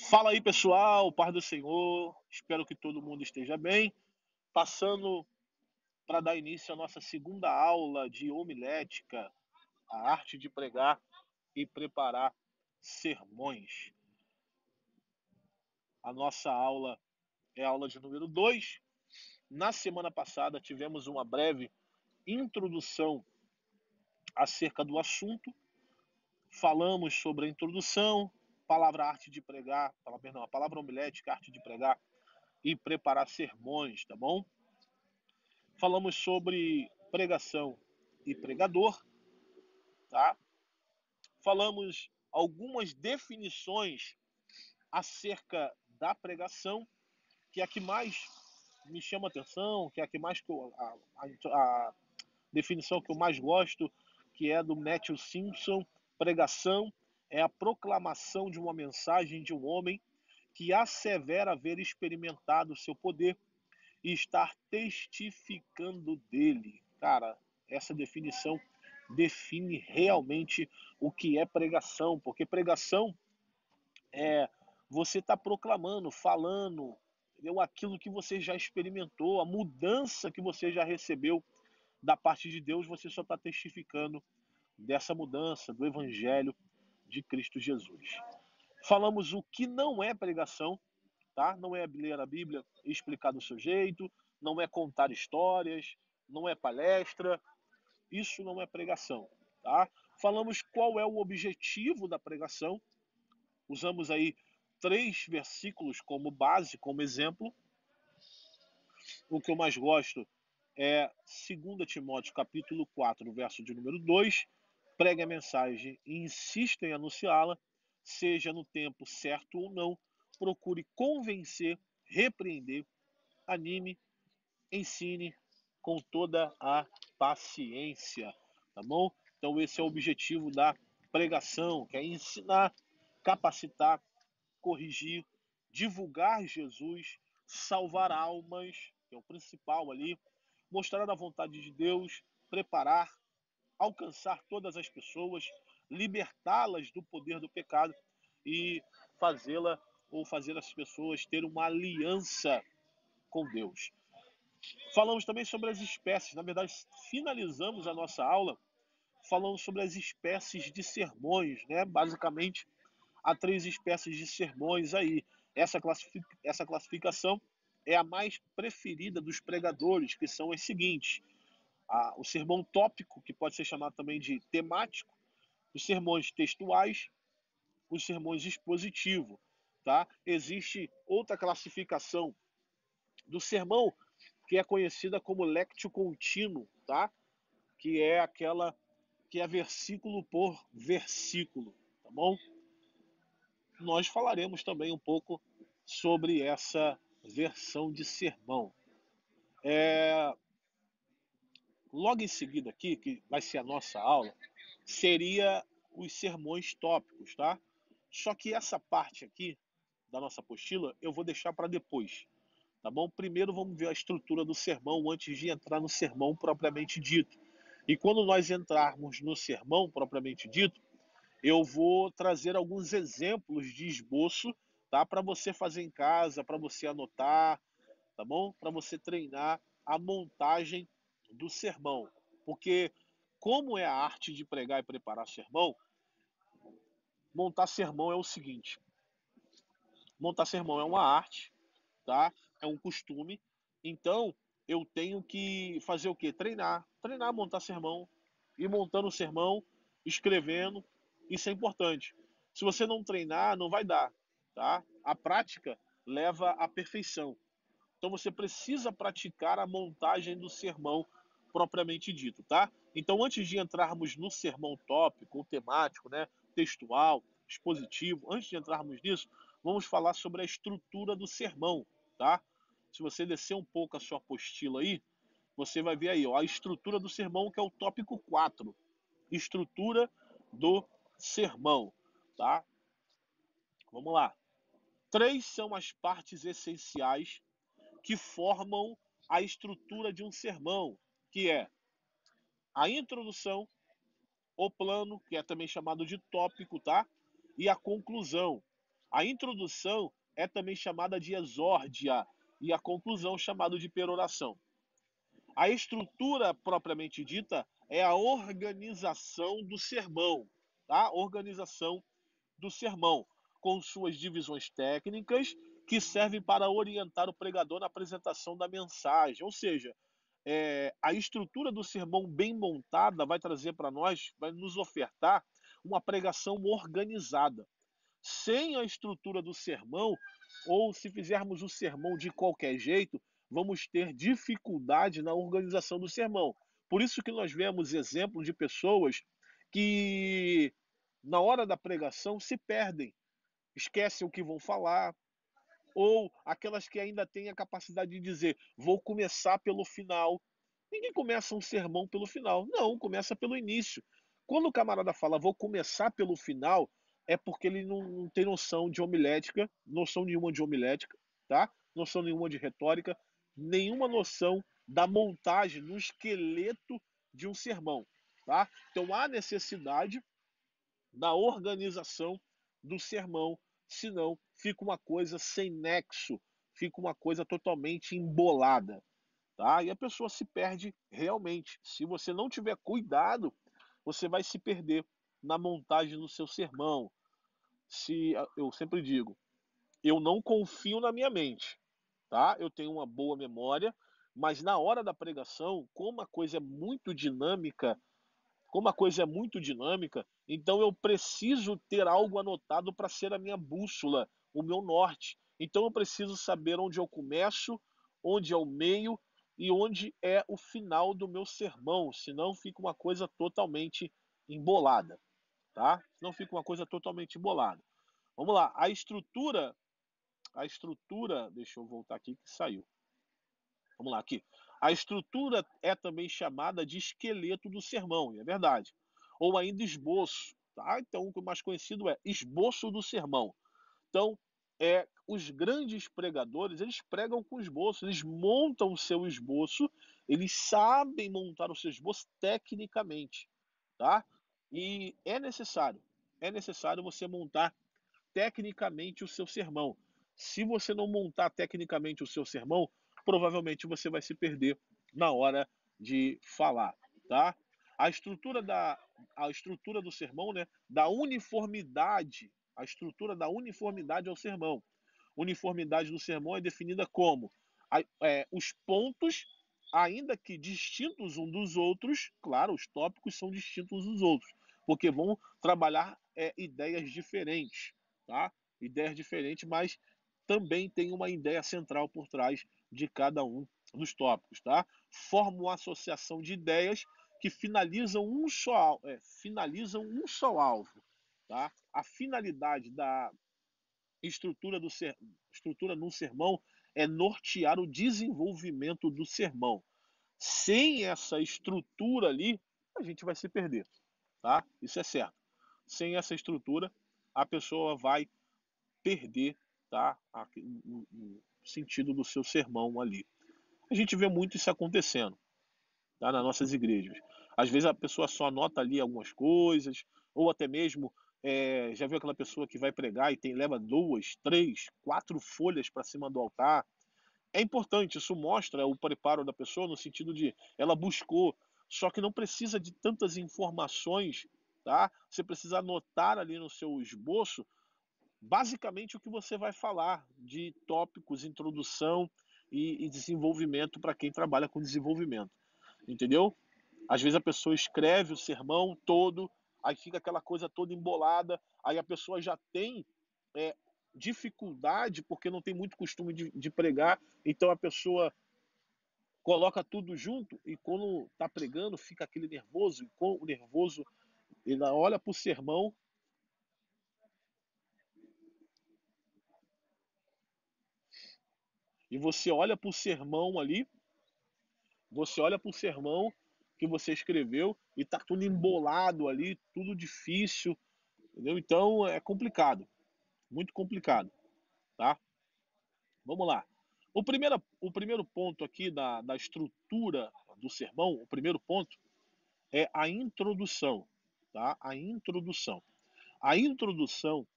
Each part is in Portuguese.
Fala aí, pessoal, paz do Senhor. Espero que todo mundo esteja bem. Passando para dar início à nossa segunda aula de homilética, a arte de pregar e preparar sermões. A nossa aula é a aula de número 2. Na semana passada tivemos uma breve introdução acerca do assunto. Falamos sobre a introdução, palavra arte de pregar, a palavra homilética, arte de pregar e preparar sermões, tá bom? Falamos sobre pregação e pregador, tá? Falamos algumas definições acerca da pregação, que é a que mais me chama atenção, que é a que mais a definição que eu mais gosto, que é do Matthew Simpson. Pregação é a proclamação de uma mensagem de um homem que assevera haver experimentado o seu poder e estar testificando dele. Cara, essa definição define realmente o que é pregação, porque pregação é você estar proclamando, falando, entendeu? Aquilo que você já experimentou, a mudança que você já recebeu da parte de Deus, você só está testificando dessa mudança, do Evangelho de Cristo Jesus. Falamos o que não é pregação, tá? Não é ler a Bíblia e explicar do seu jeito, não é contar histórias, não é palestra, isso não é pregação, tá? Falamos qual é o objetivo da pregação, usamos aí 3 versículos como base, como exemplo. O que eu mais gosto é 2 Timóteo capítulo 4, verso de número 2, pregue a mensagem e insista em anunciá-la, seja no tempo certo ou não, procure convencer, repreender, anime, ensine com toda a paciência, tá bom? Então esse é o objetivo da pregação, que é ensinar, capacitar, corrigir, divulgar Jesus, salvar almas, que é o principal ali, mostrar a vontade de Deus, preparar, alcançar todas as pessoas, libertá-las do poder do pecado e fazê-la ou fazer as pessoas ter uma aliança com Deus. Falamos também sobre as espécies. Na verdade, finalizamos a nossa aula falando sobre as espécies de sermões, né? Basicamente, há 3 espécies de sermões aí. Essa classificação é a mais preferida dos pregadores, que são as seguintes: o sermão tópico, que pode ser chamado também de temático, os sermões textuais, os sermões expositivos. Tá? Existe outra classificação do sermão que é conhecida como lectio contínuo, tá? Que é aquela que é versículo por versículo, tá bom? Nós falaremos também um pouco sobre essa versão de sermão. Logo em seguida aqui, que vai ser a nossa aula, seria os sermões tópicos, tá? Só que essa parte aqui da nossa apostila eu vou deixar para depois, tá bom? Primeiro vamos ver a estrutura do sermão antes de entrar no sermão propriamente dito. E quando nós entrarmos no sermão propriamente dito, eu vou trazer alguns exemplos de esboço, tá? Para você fazer em casa, para você anotar, tá bom? Para você treinar a montagem do sermão. Porque como é a arte de pregar e preparar sermão, montar sermão é o seguinte: montar sermão é uma arte, tá? É um costume. Então, eu tenho que fazer o quê? Treinar, montar sermão, ir montando o sermão, escrevendo. Isso é importante. Se você não treinar, não vai dar, tá? A prática leva à perfeição. Então você precisa praticar a montagem do sermão propriamente dito, tá? Então antes de entrarmos no sermão tópico, ou temático, né, textual, expositivo, antes de entrarmos nisso, vamos falar sobre a estrutura do sermão, tá? Se você descer um pouco a sua apostila aí, você vai ver aí, ó, a estrutura do sermão, que é o tópico 4. Estrutura do sermão, tá? Vamos lá. 3 são as partes essenciais que formam a estrutura de um sermão, que é a introdução, o plano, que é também chamado de tópico, tá? E a conclusão. A introdução é também chamada de exórdia e a conclusão chamada de peroração. A estrutura propriamente dita é a organização do sermão, tá? Organização do sermão, com suas divisões técnicas que servem para orientar o pregador na apresentação da mensagem. Ou seja, a estrutura do sermão bem montada vai trazer para nós, vai nos ofertar uma pregação organizada. Sem a estrutura do sermão, ou se fizermos o sermão de qualquer jeito, vamos ter dificuldade na organização do sermão. Por isso que nós vemos exemplos de pessoas que, na hora da pregação, se perdem, esquecem o que vão falar, ou aquelas que ainda têm a capacidade de dizer, vou começar pelo final. Ninguém começa um sermão pelo final. Não, começa pelo início. Quando o camarada fala, vou começar pelo final, é porque ele não tem noção de homilética, noção nenhuma de homilética, tá? Noção nenhuma de retórica, nenhuma noção da montagem, do esqueleto de um sermão, tá? Então há necessidade da organização do sermão, senão fica uma coisa sem nexo, fica uma coisa totalmente embolada, tá? E a pessoa se perde realmente. Se você não tiver cuidado, você vai se perder na montagem do seu sermão. Se eu sempre digo, eu não confio na minha mente, tá? Eu tenho uma boa memória, mas na hora da pregação, como a coisa é muito dinâmica, então eu preciso ter algo anotado para ser a minha bússola, o meu norte. Então eu preciso saber onde eu começo, onde é o meio e onde é o final do meu sermão, senão fica uma coisa totalmente embolada, tá? Senão fica uma coisa totalmente embolada. Vamos lá, a estrutura, deixa eu voltar aqui que saiu. Vamos lá, aqui. A estrutura é também chamada de esqueleto do sermão, e é verdade. Ou ainda esboço, tá? Então, o mais conhecido é esboço do sermão. Então, os grandes pregadores, eles pregam com esboço, eles montam o seu esboço, eles sabem montar o seu esboço tecnicamente, tá? E é necessário você montar tecnicamente o seu sermão. Se você não montar tecnicamente o seu sermão, provavelmente você vai se perder na hora de falar, tá? A estrutura do sermão, né, da uniformidade, a estrutura da uniformidade ao sermão. Uniformidade do sermão é definida como os pontos, ainda que distintos um dos outros, claro, os tópicos são distintos uns dos outros, porque vão trabalhar ideias diferentes, tá? Ideias diferentes, mas também tem uma ideia central por trás de cada um dos tópicos, tá? Forma uma associação de ideias que finalizam um só alvo, tá? A finalidade da estrutura num sermão é nortear o desenvolvimento do sermão. Sem essa estrutura ali, a gente vai se perder, tá? Isso é certo. Sem essa estrutura, a pessoa vai perder, tá? O sentido do seu sermão ali. A gente vê muito isso acontecendo, tá? Nas nossas igrejas. Às vezes a pessoa só anota ali algumas coisas, ou até mesmo já viu aquela pessoa que vai pregar e leva 2, 3, 4 folhas para cima do altar. É importante, isso mostra o preparo da pessoa no sentido de ela buscou, só que não precisa de tantas informações, tá? Você precisa anotar ali no seu esboço basicamente o que você vai falar de tópicos, introdução e desenvolvimento para quem trabalha com desenvolvimento, entendeu? Às vezes a pessoa escreve o sermão todo, aí fica aquela coisa toda embolada, aí a pessoa já tem é, dificuldade porque não tem muito costume de pregar, então a pessoa coloca tudo junto e quando está pregando fica aquele nervoso, e com o nervoso ele olha para o sermão e você olha para o sermão ali, você olha para o sermão que você escreveu e tá tudo embolado ali, tudo difícil, entendeu? Então é complicado, muito complicado, tá? Vamos lá. O primeiro ponto aqui da estrutura do sermão, o primeiro ponto é a introdução, tá? A introdução. A introdução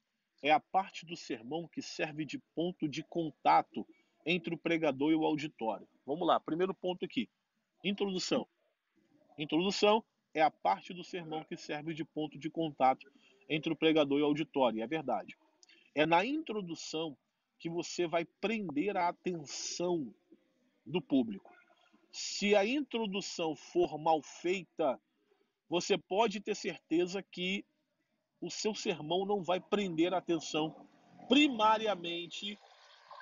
é a parte do sermão que serve de ponto de contato entre o pregador e o auditório. Vamos lá, primeiro ponto aqui, introdução. Introdução é a parte do sermão que serve de ponto de contato entre o pregador e o auditório, é verdade. É na introdução que você vai prender a atenção do público. Se a introdução for mal feita, você pode ter certeza que o seu sermão não vai prender a atenção primariamente,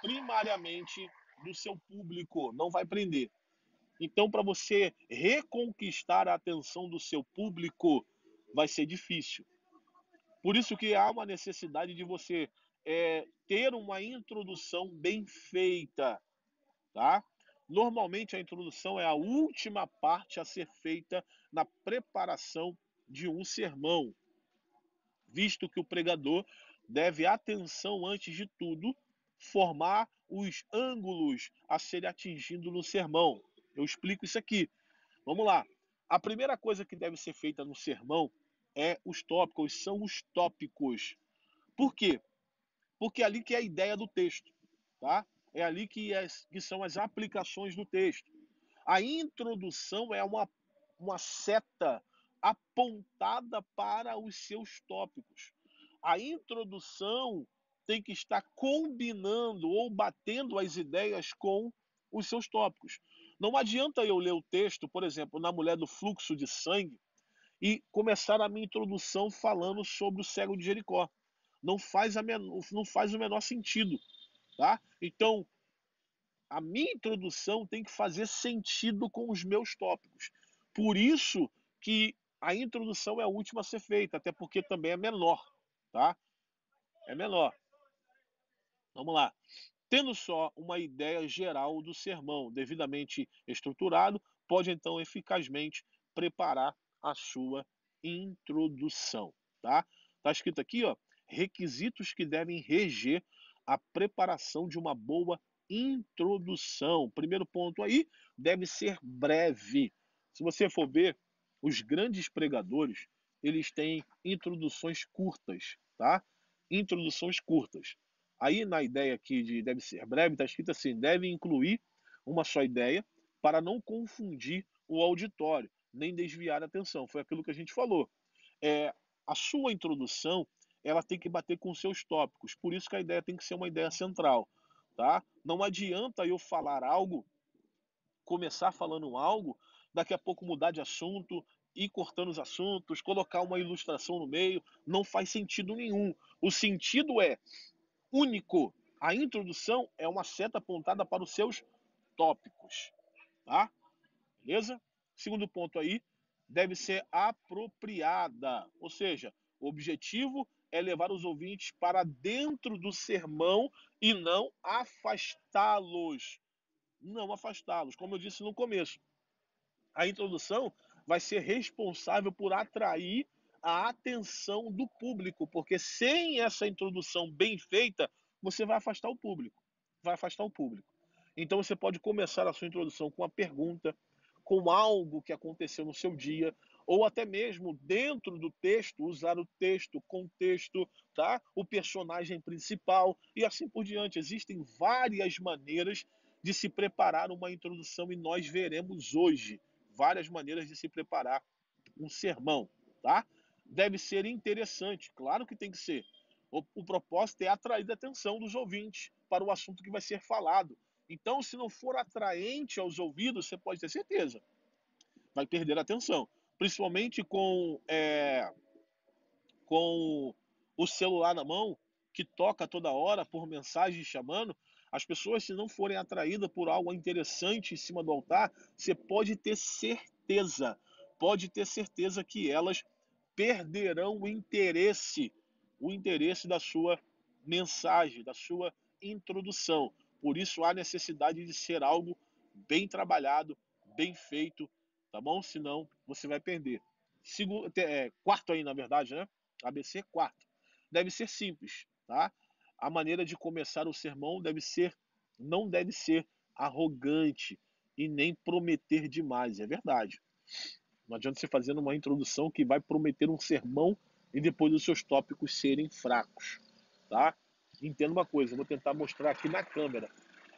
primariamente do seu público, não vai prender. Então, para você reconquistar a atenção do seu público, vai ser difícil. Por isso que há uma necessidade de você ter uma introdução bem feita, tá? Normalmente a introdução é a última parte a ser feita na preparação de um sermão, visto que o pregador deve atenção antes de tudo formar os ângulos a serem atingidos no sermão. Eu explico isso aqui. Vamos lá. A primeira coisa que deve ser feita no sermão é os tópicos, são os tópicos. Por quê? Porque é ali que é a ideia do texto, tá? É ali que são as aplicações do texto. A introdução é uma seta apontada para os seus tópicos. A introdução tem que estar combinando ou batendo as ideias com os seus tópicos. Não adianta eu ler o texto, por exemplo, na mulher do fluxo de sangue, e começar a minha introdução falando sobre o cego de Jericó. Não faz o menor sentido. Tá? Então, a minha introdução tem que fazer sentido com os meus tópicos. Por isso que a introdução é a última a ser feita, até porque também é menor, tá? É menor. Vamos lá. Tendo só uma ideia geral do sermão devidamente estruturado, pode então eficazmente preparar a sua introdução, tá? Tá escrito aqui, ó, requisitos que devem reger a preparação de uma boa introdução. Primeiro ponto aí, deve ser breve. Se você for ver, os grandes pregadores, eles têm introduções curtas, tá? Introduções curtas. Aí na ideia aqui de deve ser breve, está escrito assim, deve incluir uma só ideia para não confundir o auditório, nem desviar a atenção. Foi aquilo que a gente falou. A sua introdução ela tem que bater com seus tópicos, por isso que a ideia tem que ser uma ideia central. Tá? Não adianta eu falar algo, começar falando algo, daqui a pouco mudar de assunto, ir cortando os assuntos, colocar uma ilustração no meio, não faz sentido nenhum. O sentido é único. A introdução é uma seta apontada para os seus tópicos, tá? Beleza? Segundo ponto aí, deve ser apropriada, ou seja, o objetivo é levar os ouvintes para dentro do sermão e não afastá-los. Não afastá-los, como eu disse no começo. A introdução vai ser responsável por atrair a atenção do público, porque sem essa introdução bem feita, você vai afastar o público. Vai afastar o público. Então você pode começar a sua introdução com uma pergunta, com algo que aconteceu no seu dia, ou até mesmo dentro do texto, usar o texto, contexto, tá? O personagem principal e assim por diante. Existem várias maneiras de se preparar uma introdução e nós veremos hoje várias maneiras de se preparar um sermão, tá? Deve ser interessante, claro que tem que ser. O propósito é atrair a atenção dos ouvintes para o assunto que vai ser falado. Então, se não for atraente aos ouvidos, você pode ter certeza, vai perder a atenção. Principalmente com o celular na mão, que toca toda hora por mensagem chamando, as pessoas, se não forem atraídas por algo interessante em cima do altar, você pode ter certeza que elas perderão o interesse da sua mensagem, da sua introdução. Por isso há necessidade de ser algo bem trabalhado, bem feito, tá bom? Senão você vai perder. Quarto aí, na verdade, né? ABC quarto. Deve ser simples, tá? A maneira de começar o sermão não deve ser arrogante e nem prometer demais, é verdade. Não adianta você fazer uma introdução que vai prometer um sermão e depois os seus tópicos serem fracos. tá? Entenda uma coisa, eu vou tentar mostrar aqui na câmera.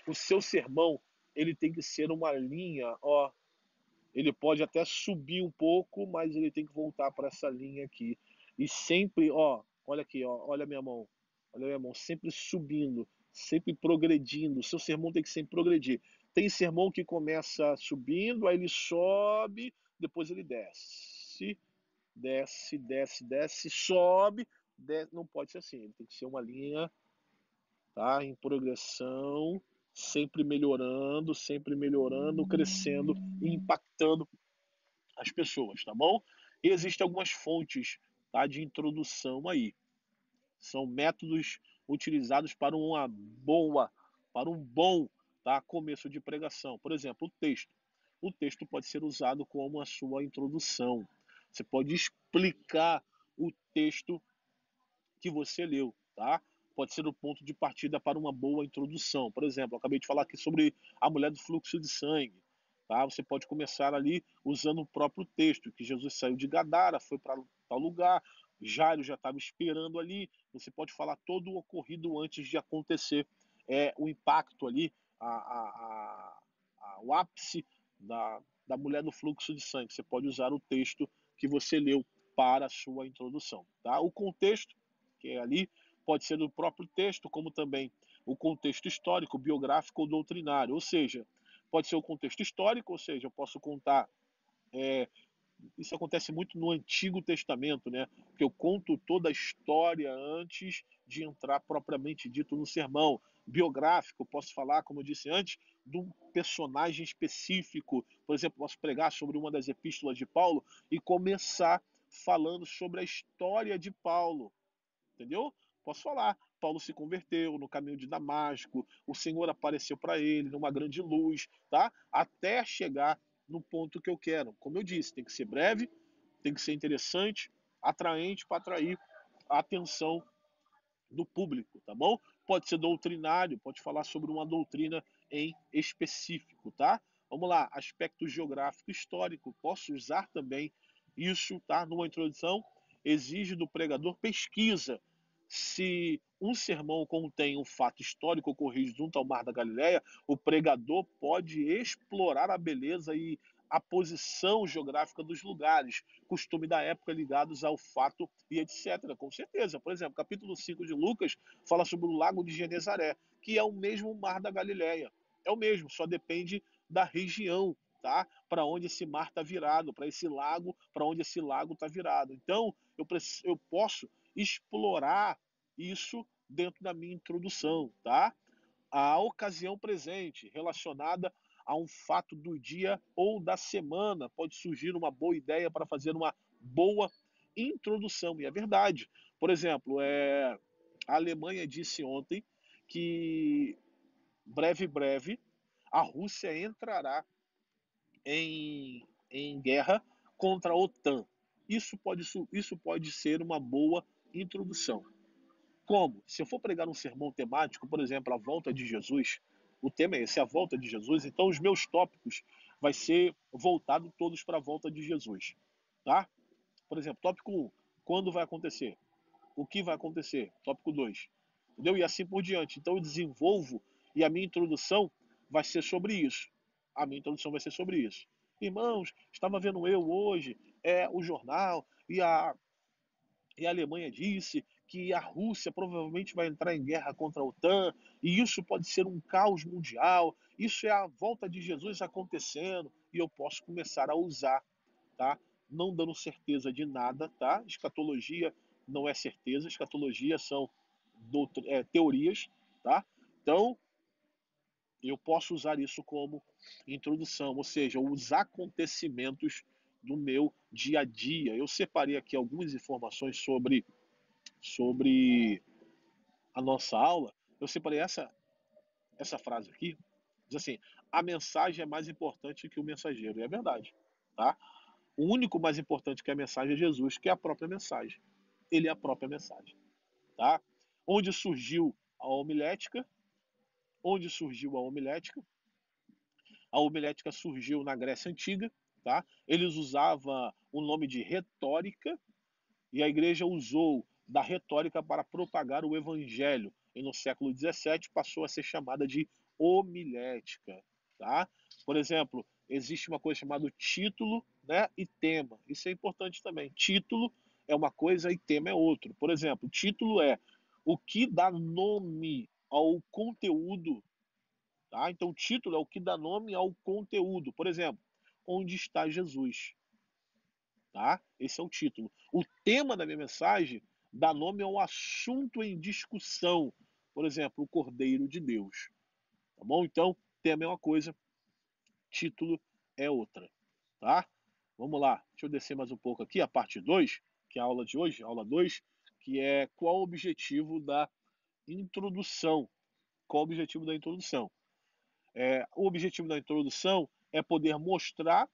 O seu sermão, ele tem que ser uma linha, ó, ele pode até subir um pouco, mas ele tem que voltar para essa linha aqui. E sempre, ó, olha aqui, ó, olha a minha mão, sempre subindo, sempre progredindo. O seu sermão tem que sempre progredir. Tem sermão que começa subindo, aí ele sobe, depois ele desce, desce, sobe, desce. Não pode ser assim, ele tem que ser uma linha, tá, em progressão, sempre melhorando, crescendo e impactando as pessoas, tá bom? E existem algumas fontes, tá, de introdução aí. São métodos utilizados para um bom, tá, começo de pregação. Por exemplo, o texto. O texto pode ser usado como a sua introdução. Você pode explicar o texto que você leu, tá? Pode ser o ponto de partida para uma boa introdução. Por exemplo, eu acabei de falar aqui sobre a mulher do fluxo de sangue. Tá? Você pode começar ali usando o próprio texto, que Jesus saiu de Gadara, foi para tal lugar, Jairo já estava esperando ali. Você pode falar todo o ocorrido antes de acontecer o impacto ali, o ápice da mulher do fluxo de sangue. Você pode usar o texto que você leu para a sua introdução. Tá? O contexto que é ali, pode ser do próprio texto, como também o contexto histórico, biográfico ou doutrinário. Ou seja, pode ser o contexto histórico, ou seja, eu posso contar. Isso acontece muito no Antigo Testamento, né? Que eu conto toda a história antes de entrar propriamente dito no sermão. Biográfico, eu posso falar, como eu disse antes, de um personagem específico. Por exemplo, posso pregar sobre uma das epístolas de Paulo e começar falando sobre a história de Paulo. Entendeu? Posso falar. Paulo se converteu no caminho de Damasco, o Senhor apareceu para ele numa grande luz, tá? Até chegar no ponto que eu quero. Como eu disse, tem que ser breve, tem que ser interessante, atraente para atrair a atenção do público, tá bom? Pode ser doutrinário, pode falar sobre uma doutrina em específico, tá? Vamos lá, aspecto geográfico histórico, posso usar também isso, tá? Numa introdução, exige do pregador pesquisa. Se um sermão contém um fato histórico ocorrido junto ao Mar da Galileia, o pregador pode explorar a beleza e a posição geográfica dos lugares, costume da época ligados ao fato e etc. Com certeza. Por exemplo, capítulo 5 de Lucas fala sobre o lago de Genezaré, que é o mesmo mar da Galileia. É o mesmo, só depende da região, tá? Para onde esse mar está virado, para esse lago, para onde esse lago está virado. Então, eu posso explorar isso dentro da minha introdução, tá? A ocasião presente relacionada a um fato do dia ou da semana pode surgir uma boa ideia para fazer uma boa introdução, e é verdade. Por exemplo, a Alemanha disse ontem que breve a Rússia entrará em guerra contra a OTAN. Isso pode ser uma boa introdução. Como? Se eu for pregar um sermão temático, por exemplo, a volta de Jesus, o tema é esse, a volta de Jesus, então os meus tópicos vai ser voltado todos para a volta de Jesus, tá? Por exemplo, tópico 1, quando vai acontecer? O que vai acontecer? Tópico 2, entendeu? E assim por diante. Então eu desenvolvo e a minha introdução vai ser sobre isso. A minha introdução vai ser sobre isso. Irmãos, estava vendo eu hoje o jornal e a Alemanha disse que a Rússia provavelmente vai entrar em guerra contra a OTAN, e isso pode ser um caos mundial, isso é a volta de Jesus acontecendo, e eu posso começar a usar, tá? Não dando certeza de nada, tá? Escatologia não é certeza, escatologia são teorias, tá? Então, eu posso usar isso como introdução, ou seja, os acontecimentos do meu dia a dia. Eu separei aqui algumas informações sobre a nossa aula, eu separei essa frase aqui, diz assim, a mensagem é mais importante que o mensageiro, e é verdade, tá? O único mais importante que a mensagem é Jesus, que é a própria mensagem. Ele é a própria mensagem, tá? Onde surgiu a homilética? Onde surgiu a homilética? A homilética surgiu na Grécia Antiga, tá? Eles usavam o nome de retórica, e a igreja usou da retórica para propagar o evangelho. E no século XVII passou a ser chamada de homilética. Tá? Por exemplo, existe uma coisa chamada título, né, e tema. Isso é importante também. Título é uma coisa e tema é outro. Por exemplo, título é o que dá nome ao conteúdo. Tá? Então, o título é o que dá nome ao conteúdo. Por exemplo, onde está Jesus? Tá? Esse é o título. O tema da minha mensagem dá nome ao assunto em discussão. Por exemplo, o Cordeiro de Deus. Tá bom? Então, tema é uma coisa, título é outra. Tá? Vamos lá. Deixa eu descer mais um pouco aqui, a parte 2, que é a aula de hoje, aula 2, que é qual o objetivo da introdução. Qual o objetivo da introdução? O objetivo da introdução é poder mostrar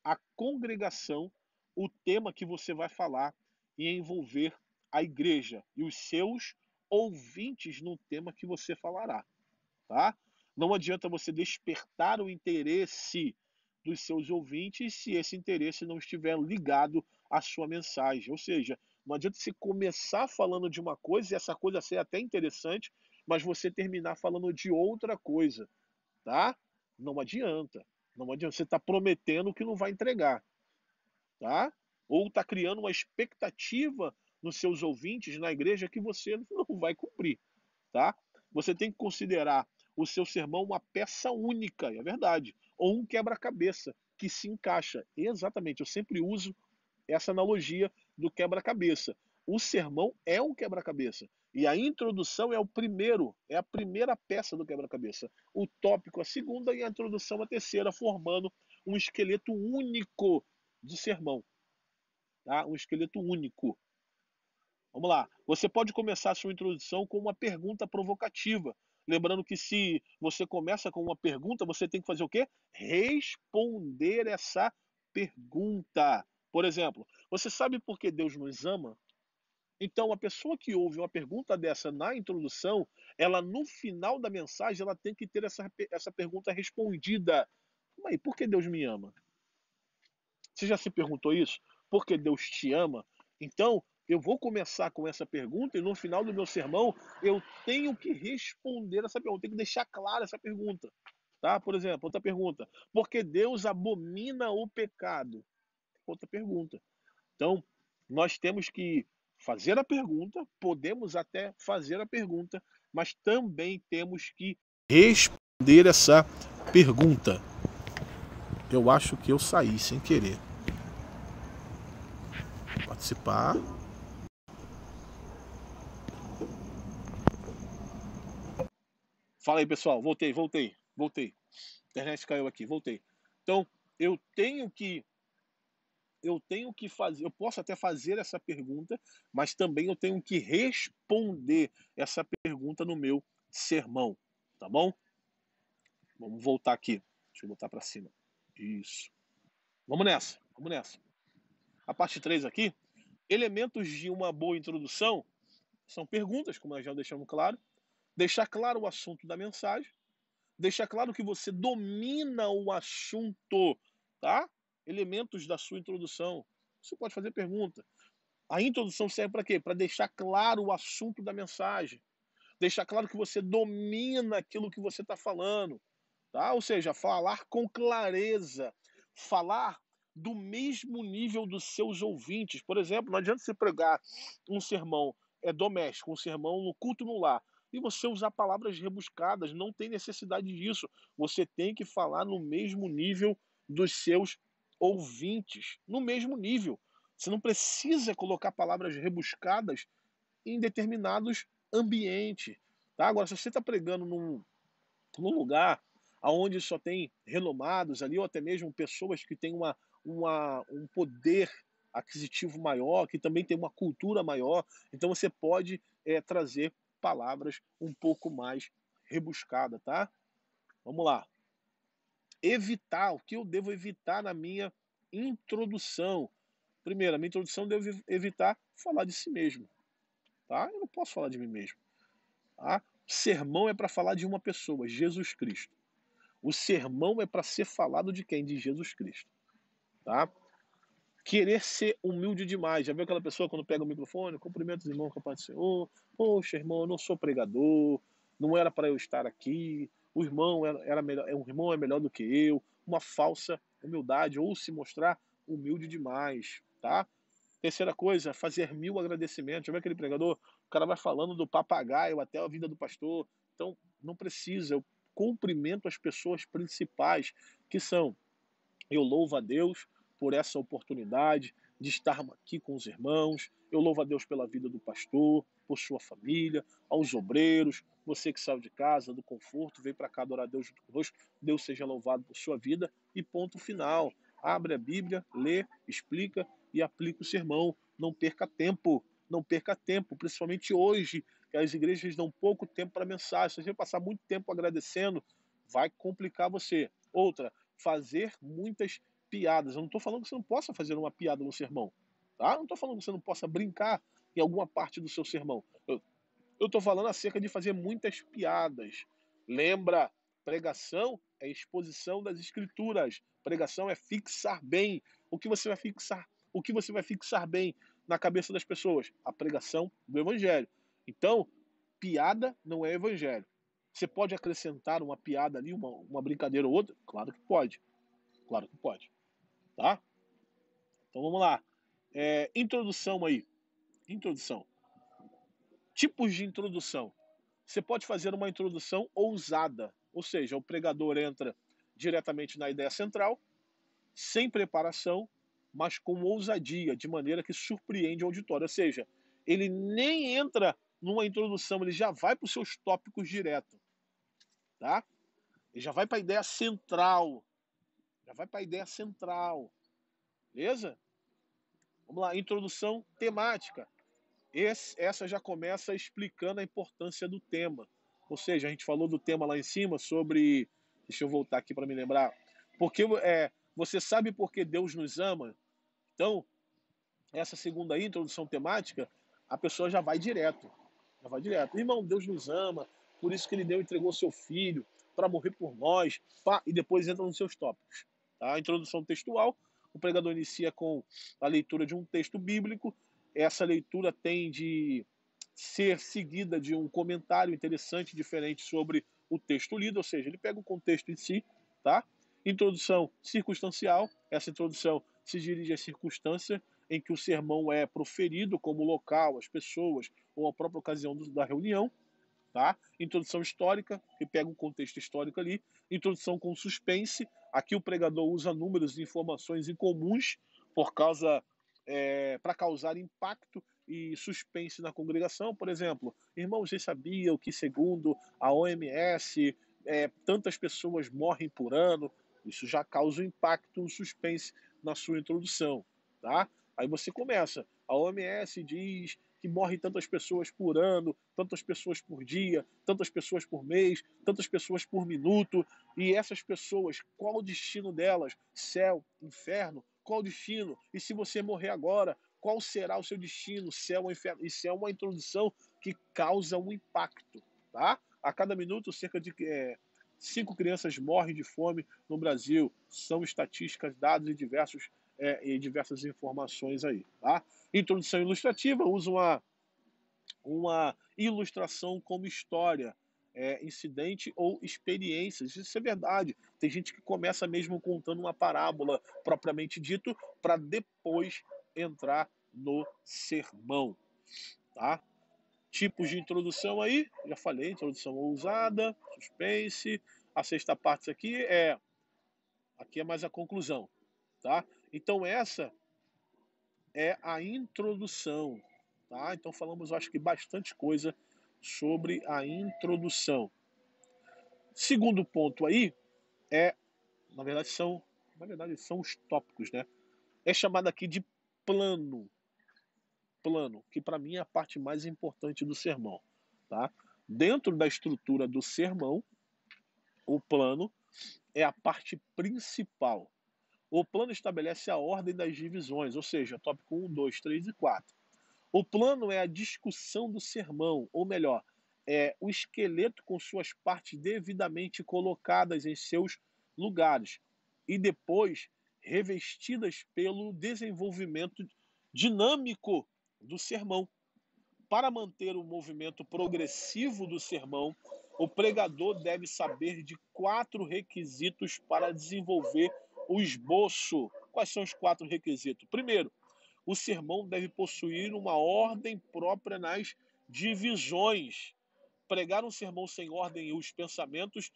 à congregação o tema que você vai falar e envolver a igreja e os seus ouvintes no tema que você falará, tá? Não adianta você despertar o interesse dos seus ouvintes se esse interesse não estiver ligado à sua mensagem. Ou seja, não adianta você começar falando de uma coisa e essa coisa ser até interessante, mas você terminar falando de outra coisa, tá? Não adianta. Não adianta. Você está prometendo que não vai entregar, tá? Ou está criando uma expectativa nos seus ouvintes na igreja que você não vai cumprir, tá? Você tem que considerar o seu sermão uma peça única, é verdade, ou um quebra-cabeça que se encaixa. Exatamente, eu sempre uso essa analogia do quebra-cabeça. O sermão é um quebra-cabeça. E a introdução é o primeiro, é a primeira peça do quebra-cabeça. O tópico a segunda e a introdução a terceira, formando um esqueleto único de sermão. Tá? Um esqueleto único. Vamos lá. Você pode começar a sua introdução com uma pergunta provocativa. Lembrando que se você começa com uma pergunta, você tem que fazer o quê? Responder essa pergunta. Por exemplo, você sabe por que Deus nos ama? Então, a pessoa que ouve uma pergunta dessa na introdução, ela no final da mensagem, ela tem que ter essa pergunta respondida. Mas por que Deus me ama? Você já se perguntou isso? Por que Deus te ama? Então, eu vou começar com essa pergunta e no final do meu sermão eu tenho que responder essa pergunta, tenho que deixar clara essa pergunta. Tá? Por exemplo, outra pergunta. Por que Deus abomina o pecado? Outra pergunta. Então, nós temos que fazer a pergunta, podemos até fazer a pergunta, mas também temos que responder essa pergunta. Eu acho que eu saí sem querer. Participar. Fala aí, pessoal. Voltei. A internet caiu aqui, voltei. Então, eu tenho que fazer, eu posso até fazer essa pergunta, mas também eu tenho que responder essa pergunta no meu sermão, tá bom? Vamos voltar aqui. Deixa eu botar para cima. Isso. Vamos nessa, vamos nessa. A parte 3 aqui, elementos de uma boa introdução são perguntas, como nós já deixamos claro, deixar claro o assunto da mensagem, deixar claro que você domina o assunto, tá? Elementos da sua introdução. Você pode fazer pergunta. A introdução serve para quê? Para deixar claro o assunto da mensagem. Deixar claro que você domina aquilo que você está falando. Tá? Ou seja, falar com clareza. Falar do mesmo nível dos seus ouvintes. Por exemplo, não adianta você pregar um sermão doméstico, um sermão no culto no lar, e você usar palavras rebuscadas. Não tem necessidade disso. Você tem que falar no mesmo nível dos seus ouvintes. No mesmo nível. Você não precisa colocar palavras rebuscadas em determinados ambientes. Tá? Agora, se você está pregando num lugar onde só tem renomados ali, ou até mesmo pessoas que têm um poder aquisitivo maior, que também tem uma cultura maior, então você pode trazer palavras um pouco mais rebuscadas, tá? Vamos lá. Evitar, o que eu devo evitar na minha introdução? Primeiro, a minha introdução eu devo evitar falar de si mesmo, tá? Eu não posso falar de mim mesmo, tá? Sermão é para falar de uma pessoa, Jesus Cristo. O sermão é para ser falado de quem? De Jesus Cristo, tá? querer ser humilde demais. Já viu aquela pessoa quando pega o microfone, cumprimenta os irmãos com a paz do Senhor, poxa, irmão, eu não sou pregador, não era para eu estar aqui, o irmão era melhor, o irmão é melhor do que eu, uma falsa humildade, ou se mostrar humilde demais, tá? Terceira coisa, fazer 1000 agradecimentos. Já viu aquele pregador? O cara vai falando do papagaio até a vida do pastor. Então, não precisa. Eu cumprimento as pessoas principais, que são: eu louvo a Deus por essa oportunidade de estar aqui com os irmãos. Eu louvo a Deus pela vida do pastor, por sua família, aos obreiros, você que saiu de casa, do conforto, veio para cá adorar a Deus junto conosco. Deus seja louvado por sua vida. E ponto final. Abre a Bíblia, lê, explica e aplica o sermão. Não perca tempo. Não perca tempo, principalmente hoje, que as igrejas dão pouco tempo para mensagem. Se você passar muito tempo agradecendo, vai complicar você. Outra, fazer muitas piadas. Eu não estou falando que você não possa fazer uma piada no sermão, tá? Não estou falando que você não possa brincar em alguma parte do seu sermão. Eu estou falando acerca de fazer muitas piadas. Lembra, pregação é exposição das escrituras. Pregação é fixar bem. O que você vai fixar? O que você vai fixar bem na cabeça das pessoas? A pregação do evangelho. Então, piada não é evangelho. Você pode acrescentar uma piada ali, uma brincadeira ou outra? Claro que pode. Claro que pode. Tá? Então vamos lá. Introdução aí. Introdução. Tipos de introdução. Você pode fazer uma introdução ousada, ou seja, o pregador entra diretamente na ideia central, sem preparação, mas com ousadia, de maneira que surpreende o auditório. Ou seja, ele nem entra numa introdução, ele já vai para os seus tópicos direto, tá? Ele já vai para a ideia central, já vai para a ideia central, beleza? Vamos lá, introdução temática. Essa já começa explicando a importância do tema. Ou seja, a gente falou do tema lá em cima sobre. Deixa eu voltar aqui para me lembrar. Porque você sabe por que Deus nos ama? Então, essa segunda aí, introdução temática, a pessoa já vai direto. Já vai direto. Irmão, Deus nos ama, por isso que ele deu, entregou seu filho para morrer por nós. Pá, e depois entra nos seus tópicos. Tá? A introdução textual, o pregador inicia com a leitura de um texto bíblico. Essa leitura tem de ser seguida de um comentário interessante, diferente sobre o texto lido, ou seja, ele pega o contexto em si, tá? Introdução circunstancial, essa introdução se dirige à circunstância em que o sermão é proferido, como o local, as pessoas ou a própria ocasião da reunião, tá? Introdução histórica, que pega o contexto histórico ali. Introdução com suspense, aqui o pregador usa números e informações incomuns por causa para causar impacto e suspense na congregação. Por exemplo, irmãos, vocês sabiam que segundo a OMS tantas pessoas morrem por ano? Isso já causa um impacto, um suspense na sua introdução, tá? Aí você começa. A OMS diz que morrem tantas pessoas por ano, tantas pessoas por dia, tantas pessoas por mês, tantas pessoas por minuto. E essas pessoas, qual o destino delas? Céu, inferno? Qual o destino? E se você morrer agora, qual será o seu destino? Céu ou inferno? Isso é uma introdução que causa um impacto, tá? A cada minuto, cerca de 5 crianças morrem de fome no Brasil. São estatísticas, dados e diversas informações aí, tá? Introdução ilustrativa usa uma ilustração como história, incidente ou experiências. Isso é verdade. Tem gente que começa mesmo contando uma parábola propriamente dito para depois entrar no sermão, tá? Tipos de introdução aí, já falei, introdução ousada, suspense. A sexta parte aqui é mais a conclusão, tá? Então essa é a introdução, tá? Então falamos, eu acho que bastante coisa sobre a introdução. Segundo ponto aí é, na verdade são os tópicos, né? É chamado aqui de plano, que para mim é a parte mais importante do sermão, tá? Dentro da estrutura do sermão, o plano é a parte principal. O plano estabelece a ordem das divisões, ou seja, tópico 1, 2, 3 e 4. O plano é a discussão do sermão, ou melhor, é o esqueleto com suas partes devidamente colocadas em seus lugares. E depois revestidas pelo desenvolvimento dinâmico do sermão. Para manter o movimento progressivo do sermão, o pregador deve saber de 4 requisitos para desenvolver o esboço. Quais são os 4 requisitos? Primeiro, o sermão deve possuir uma ordem própria nas divisões. Pregar um sermão sem ordem e os pensamentos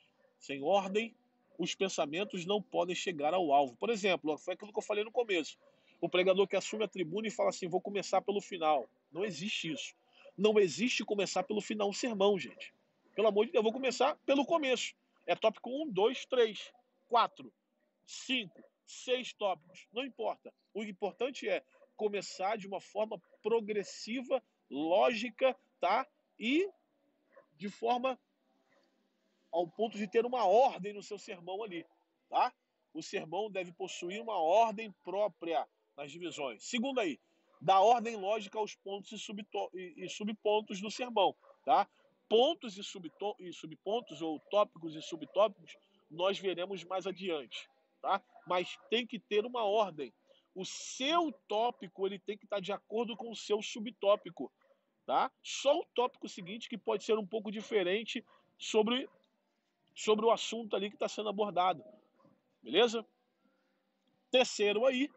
não podem chegar ao alvo. Por exemplo, foi aquilo que eu falei no começo. O pregador que assume a tribuna e fala assim, vou começar pelo final. Não existe isso. Não existe começar pelo final um sermão, gente. Pelo amor de Deus, eu vou começar pelo começo. É tópico 1, 2, 3, 4, 5, 6 tópicos. Não importa. O importante é começar de uma forma progressiva, lógica, tá? E de forma ao ponto de ter uma ordem no seu sermão ali, tá? O sermão deve possuir uma ordem própria nas divisões. Segundo aí, dá ordem lógica aos pontos e subpontos do sermão, tá? Pontos e subpontos, ou tópicos e subtópicos, nós veremos mais adiante, tá? Mas tem que ter uma ordem. O seu tópico, ele tem que estar de acordo com o seu subtópico, tá? Só o tópico seguinte que pode ser um pouco diferente sobre o assunto ali que está sendo abordado, beleza? Terceiro aí,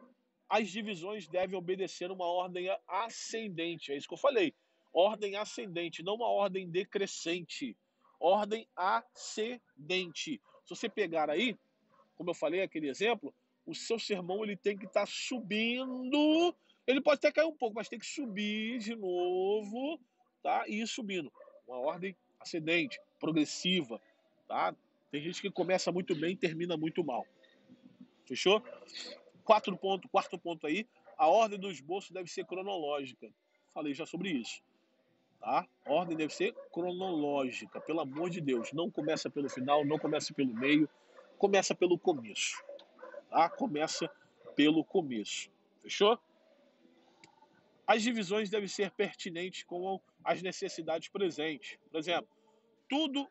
as divisões devem obedecer uma ordem ascendente, é isso que eu falei, ordem ascendente, não uma ordem decrescente, ordem ascendente. Se você pegar aí, como eu falei, aquele exemplo, o seu sermão ele tem que estar subindo, ele pode até cair um pouco, mas tem que subir de novo, tá? E ir subindo, uma ordem ascendente, progressiva, tá? Tem gente que começa muito bem e termina muito mal. Fechou? Quarto ponto aí, a ordem do esboço deve ser cronológica. Falei já sobre isso. Tá? A ordem deve ser cronológica, pelo amor de Deus. Não começa pelo final, não começa pelo meio, começa pelo começo. Tá? Começa pelo começo. Fechou? As divisões devem ser pertinentes com as necessidades presentes. Por exemplo, tudo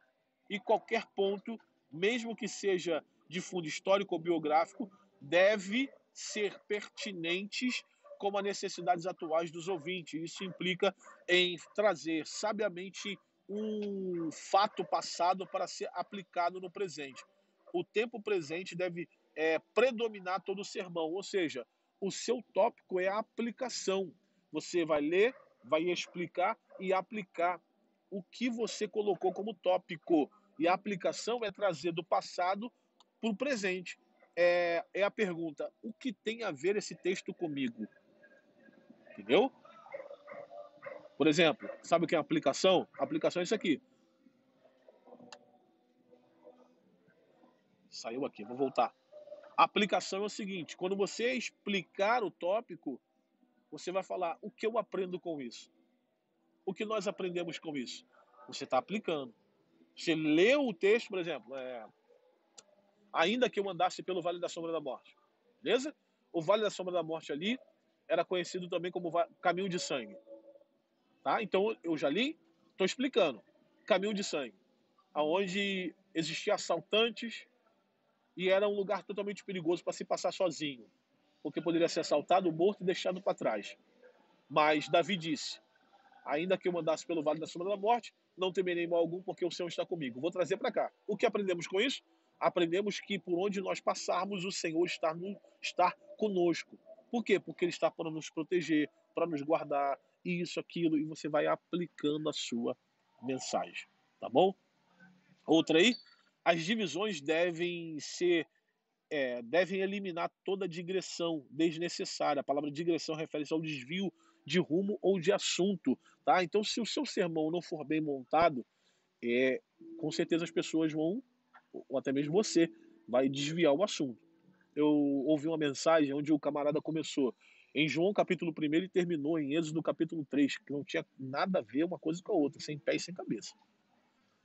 e qualquer ponto, mesmo que seja de fundo histórico ou biográfico, deve ser pertinentes com as necessidades atuais dos ouvintes. Isso implica em trazer sabiamente um fato passado para ser aplicado no presente. O tempo presente deve predominar todo o sermão, ou seja, o seu tópico é a aplicação. Você vai ler, vai explicar e aplicar o que você colocou como tópico. E a aplicação é trazer do passado para o presente. É a pergunta, o que tem a ver esse texto comigo? Entendeu? Por exemplo, sabe o que é aplicação? Aplicação é isso aqui. Saiu aqui, vou voltar. A aplicação é o seguinte, quando você explicar o tópico, você vai falar, o que eu aprendo com isso? O que nós aprendemos com isso? Você está aplicando. Você leu o texto, por exemplo, ainda que eu andasse pelo Vale da Sombra da Morte. Beleza? O Vale da Sombra da Morte ali era conhecido também como caminho de sangue. Tá? Então eu já li, estou explicando. Caminho de sangue. Onde existiam assaltantes e era um lugar totalmente perigoso para se passar sozinho. Porque poderia ser assaltado, morto e deixado para trás. Mas Davi disse, ainda que eu andasse pelo Vale da Sombra da Morte, não temerei mal algum, porque o Senhor está comigo. Vou trazer para cá. O que aprendemos com isso? Aprendemos que por onde nós passarmos, o Senhor está conosco. Por quê? Porque Ele está para nos proteger, para nos guardar, isso, aquilo, e você vai aplicando a sua mensagem. Tá bom? Outra aí, as divisões devem eliminar toda digressão desnecessária. A palavra digressão refere-se ao desvio de rumo ou de assunto, tá? Então, se o seu sermão não for bem montado, com certeza as pessoas vão, ou até mesmo você, vai desviar o assunto. Eu ouvi uma mensagem onde o camarada começou em João capítulo 1 e terminou em Êxodo capítulo 3, que não tinha nada a ver uma coisa com a outra, sem pé e sem cabeça.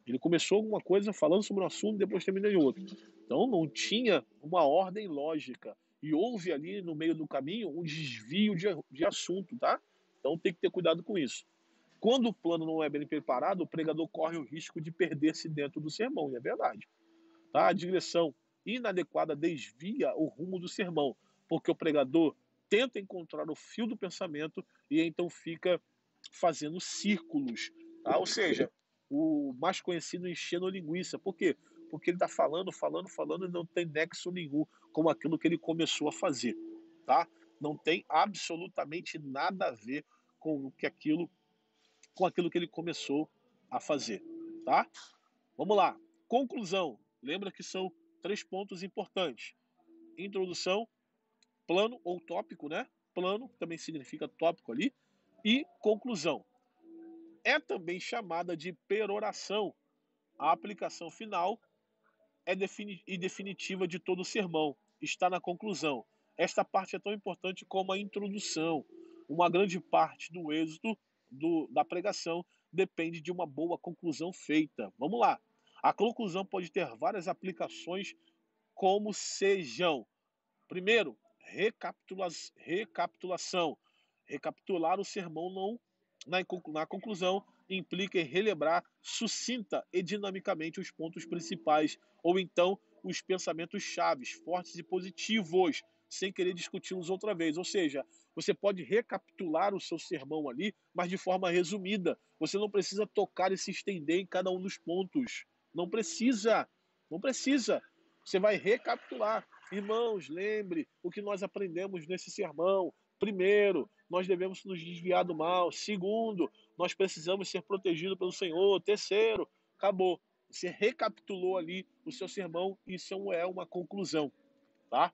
Ele começou alguma coisa falando sobre um assunto, depois terminou em outro. Então não tinha uma ordem lógica. E houve ali no meio do caminho um desvio de assunto, tá? Então tem que ter cuidado com isso. Quando o plano não é bem preparado, o pregador corre o risco de perder-se dentro do sermão, e é verdade. Tá? A direção inadequada desvia o rumo do sermão. porque o pregador tenta encontrar o fio do pensamento e então fica fazendo círculos, tá? Ou seja, o mais conhecido enchendo linguiça. Por quê? Porque ele está falando, falando, falando e não tem nexo nenhum com aquilo que ele começou a fazer, tá? Não tem absolutamente nada a ver com aquilo que ele começou a fazer, tá? Vamos lá. Conclusão. Lembra que são 3 pontos importantes: introdução, plano ou tópico, né? Plano também significa tópico ali, e conclusão. É também chamada de peroração. A aplicação final é definitiva de todo o sermão. Está na conclusão. Esta parte é tão importante como a introdução. Uma grande parte do êxito da pregação depende de uma boa conclusão feita. Vamos lá. A conclusão pode ter várias aplicações, como sejam: primeiro, recapitulação. Recapitular o sermão na conclusão implica em relembrar sucinta e dinamicamente os pontos principais, ou então os pensamentos chaves, fortes e positivos, sem querer discuti-los outra vez. Ou seja, você pode recapitular o seu sermão ali, mas de forma resumida. Você não precisa tocar e se estender em cada um dos pontos. Não precisa. Não precisa. Você vai recapitular. Irmãos, lembre o que nós aprendemos nesse sermão. Primeiro, nós devemos nos desviar do mal. Segundo, nós precisamos ser protegidos pelo Senhor. Terceiro, acabou. Você recapitulou ali o seu sermão e isso é uma conclusão, tá?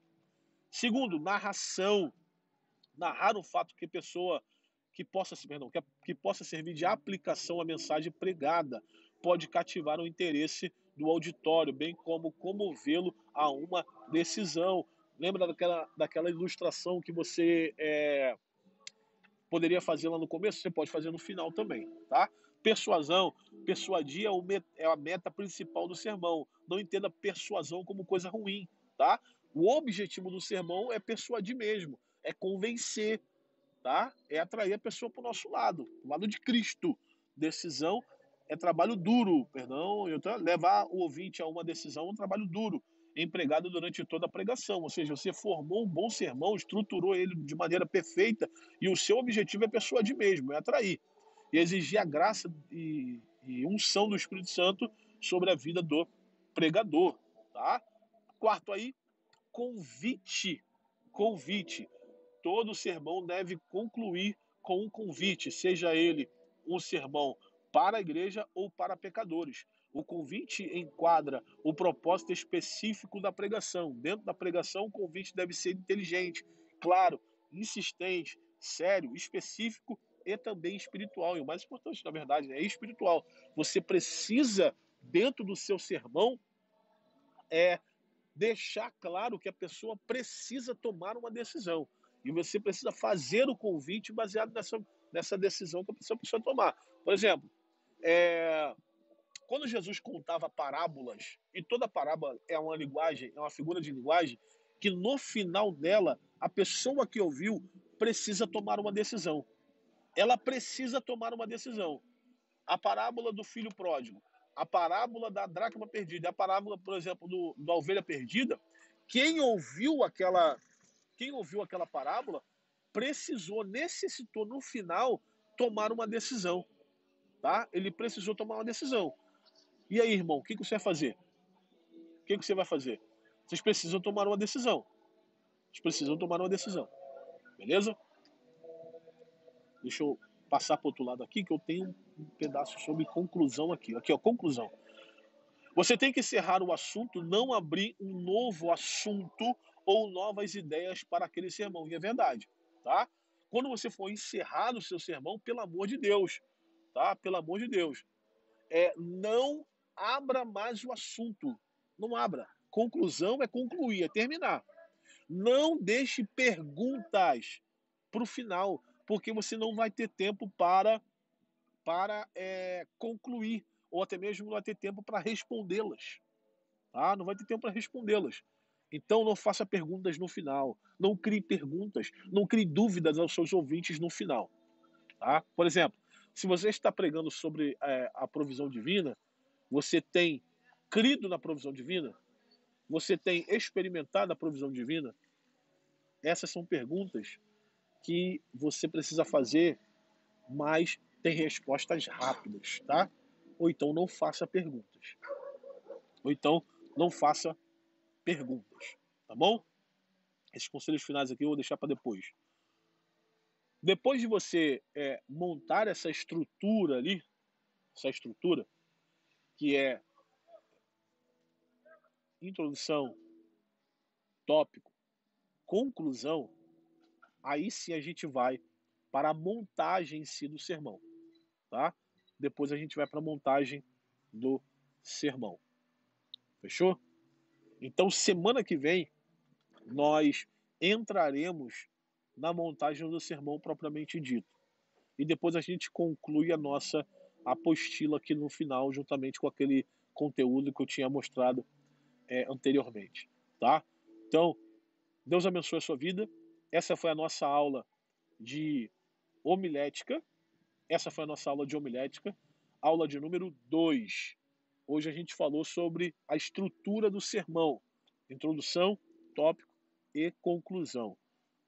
Segundo, narração. Narrar um fato que possa servir de aplicação à mensagem pregada pode cativar o interesse do auditório, bem como comovê-lo a uma decisão. Lembra daquela ilustração que você poderia fazer lá no começo? Você pode fazer no final também, tá? Persuasão. Persuadir é a meta principal do sermão. Não entenda persuasão como coisa ruim, tá? O objetivo do sermão é persuadir mesmo, é convencer, tá? É atrair a pessoa para o nosso lado, o lado de Cristo. Decisão é trabalho duro, perdão, levar o ouvinte a uma decisão é um trabalho duro, empregado durante toda a pregação. Ou seja, você formou um bom sermão, estruturou ele de maneira perfeita e o seu objetivo é persuadir mesmo, é atrair e exigir a graça e unção do Espírito Santo sobre a vida do pregador, tá? Quarto aí, convite. Convite. Todo sermão deve concluir com um convite, seja ele um sermão para a igreja ou para pecadores. O convite enquadra o propósito específico da pregação. Dentro da pregação, o convite deve ser inteligente, claro, insistente, sério, específico e também espiritual. E o mais importante, na verdade, é espiritual. Você precisa, dentro do seu sermão, deixar claro que a pessoa precisa tomar uma decisão. E você precisa fazer o convite baseado nessa decisão que a pessoa precisa tomar. Por exemplo, quando Jesus contava parábolas, e toda parábola é uma linguagem, é uma figura de linguagem, que no final dela, a pessoa que ouviu precisa tomar uma decisão. Ela precisa tomar uma decisão. A parábola do filho pródigo, a parábola da dracma perdida, a parábola, por exemplo, da ovelha perdida, quem ouviu aquela parábola necessitou no final tomar uma decisão, tá? Ele precisou tomar uma decisão. E aí, irmão, o que você vai fazer? O que você vai fazer? Vocês precisam tomar uma decisão. Vocês precisam tomar uma decisão. Beleza? Deixa eu passar para o outro lado aqui, que eu tenho um pedaço sobre conclusão aqui. Aqui, ó, conclusão. Você tem que encerrar o assunto, não abrir um novo assunto ou novas ideias para aquele sermão. E é verdade, tá? Quando você for encerrar o seu sermão, pelo amor de Deus, tá? Pelo amor de Deus, não abra mais o assunto. Não abra. Conclusão é concluir, é terminar. Não deixe perguntas para o final, porque você não vai ter tempo para concluir, ou até mesmo não vai ter tempo para respondê-las. Tá? Não vai ter tempo para respondê-las. Então não faça perguntas no final. Não crie perguntas, não crie dúvidas aos seus ouvintes no final. Tá? Por exemplo, se você está pregando sobre a provisão divina, você tem crido na provisão divina? Você tem experimentado a provisão divina? essas são perguntas que você precisa fazer, mas tem respostas rápidas, tá? Ou então não faça perguntas. Ou então não faça perguntas, tá bom? Esses conselhos finais aqui eu vou deixar para depois. Depois de você montar essa estrutura ali, essa estrutura que é introdução, tópico, conclusão, aí sim a gente vai para a montagem em si do sermão, tá? Depois a gente vai para a montagem do sermão. Fechou? Então, semana que vem, nós entraremos na montagem do sermão propriamente dito. E depois a gente conclui a nossa apostila aqui no final, juntamente com aquele conteúdo que eu tinha mostrado anteriormente, tá? Então, Deus abençoe a sua vida. Essa foi a nossa aula de homilética. Essa foi a nossa aula de homilética, aula de número 2. Hoje a gente falou sobre a estrutura do sermão, introdução, tópico e conclusão.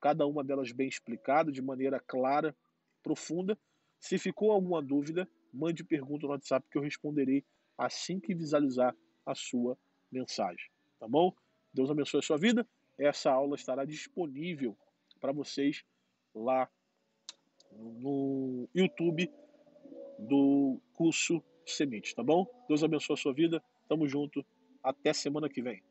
Cada uma delas bem explicada, de maneira clara, profunda. Se ficou alguma dúvida, mande pergunta no WhatsApp que eu responderei assim que visualizar a sua mensagem. Tá bom? Deus abençoe a sua vida. Essa aula estará disponível para vocês lá no YouTube do curso Semite, tá bom? Deus abençoe a sua vida. Tamo junto. Até semana que vem.